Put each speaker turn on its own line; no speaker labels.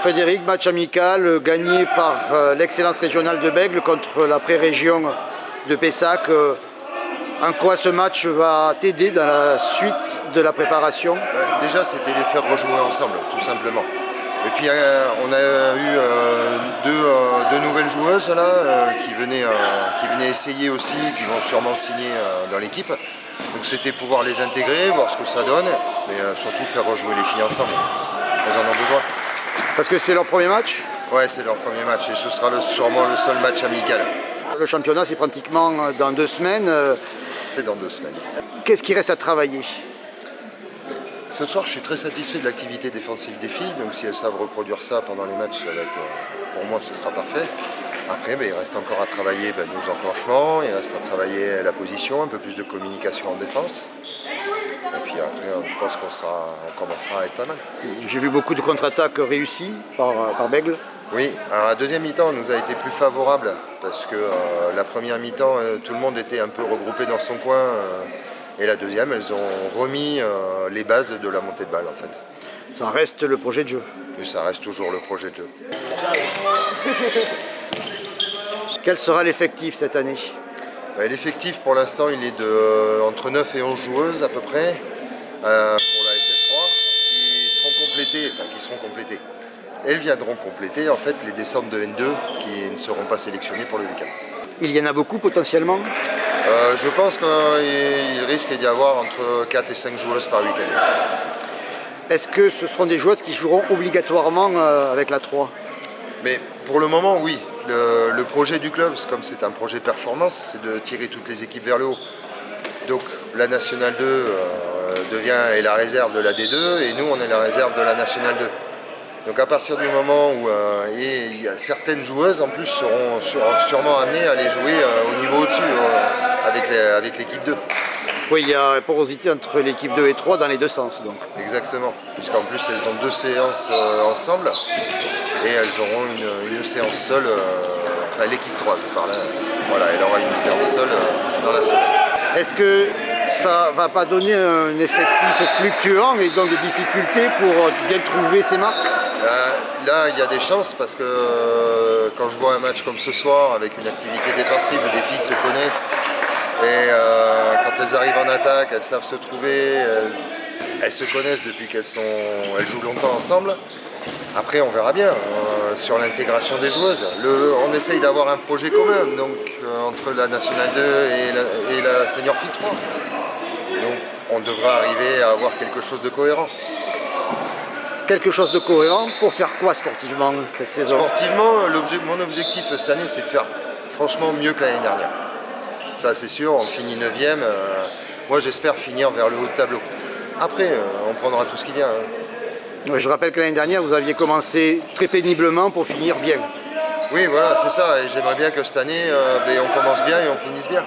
Frédéric, match amical gagné par l'excellence régionale de Bègles contre la pré-région de Pessac. En quoi ce match va t'aider dans la suite de la préparation?
Déjà, c'était les faire rejouer ensemble, tout simplement. Et puis, on a eu deux nouvelles joueuses là, qui venaient essayer aussi, qui vont sûrement signer dans l'équipe. Donc c'était pouvoir les intégrer, voir ce que ça donne, mais surtout faire rejouer les filles ensemble. Elles en ont besoin.
Parce que c'est leur premier match?
Ouais, c'est leur premier match et ce sera sûrement le seul match amical.
Le championnat, c'est pratiquement dans 2 semaines.
C'est dans 2 semaines.
Qu'est-ce qui reste à travailler?
Ce soir, je suis très satisfait de l'activité défensive des filles, donc si elles savent reproduire ça pendant les matchs, ça va être, pour moi, ce sera parfait. Après, il reste encore à travailler nos enclenchements, il reste à travailler la position, un peu plus de communication en défense. Et puis après, je pense qu'on commencera à être pas mal.
J'ai vu beaucoup de contre-attaques réussies par Bègles.
Oui, alors la deuxième mi-temps nous a été plus favorable parce que la première mi-temps, tout le monde était un peu regroupé dans son coin. Et la deuxième, elles ont remis les bases de la montée de balle en fait.
Ça reste le projet de jeu.
Mais ça reste toujours le projet de jeu.
Quel sera l'effectif cette année?
L'effectif pour l'instant il est entre 9 et 11 joueuses à peu près pour la SF3 qui seront complétées. Elles viendront compléter en fait les descentes de N2 qui ne seront pas sélectionnées pour le week-end.
Il y en a beaucoup potentiellement?
Je pense qu'il risque d'y avoir entre 4 et 5 joueuses par week-end.
Est-ce que ce seront des joueuses qui joueront obligatoirement avec la 3?
Mais pour le moment, oui. Le projet du club, comme c'est un projet performance, c'est de tirer toutes les équipes vers le haut. Donc la Nationale 2 est la réserve de la D2 et nous, on est la réserve de la Nationale 2. Donc à partir du moment où il y a certaines joueuses en plus seront sûrement amenées à aller jouer au niveau au-dessus avec l'équipe 2.
Oui, il y a porosité entre l'équipe 2 et 3 dans les deux sens. Donc.
Exactement, puisqu'en plus elles ont 2 séances ensemble et elles auront une séance seule, enfin l'équipe 3 je parle, voilà, elle aura une séance seule dans la semaine.
Est-ce que ça va pas donner un effectif fluctuant et donc des difficultés pour bien trouver ses marques?
Là, il y a des chances parce que quand je vois un match comme ce soir avec une activité défensive où les filles se connaissent et quand elles arrivent en attaque, elles savent se trouver, elles se connaissent depuis qu'elles jouent longtemps ensemble. Après, on verra bien sur l'intégration des joueuses. On essaye d'avoir un projet commun donc, entre la Nationale 2 et la Senior Fille 3. Donc, on devra arriver à avoir quelque chose de cohérent.
Quelque chose de cohérent pour faire quoi sportivement cette saison?
Sportivement, mon objectif cette année, c'est de faire franchement mieux que l'année dernière. Ça, c'est sûr, on finit 9e. Moi, j'espère finir vers le haut de tableau. Après, on prendra tout ce qui vient.
Oui, je rappelle que l'année dernière, vous aviez commencé très péniblement pour finir bien.
Oui, voilà, c'est ça. Et j'aimerais bien que cette année, on commence bien et on finisse bien.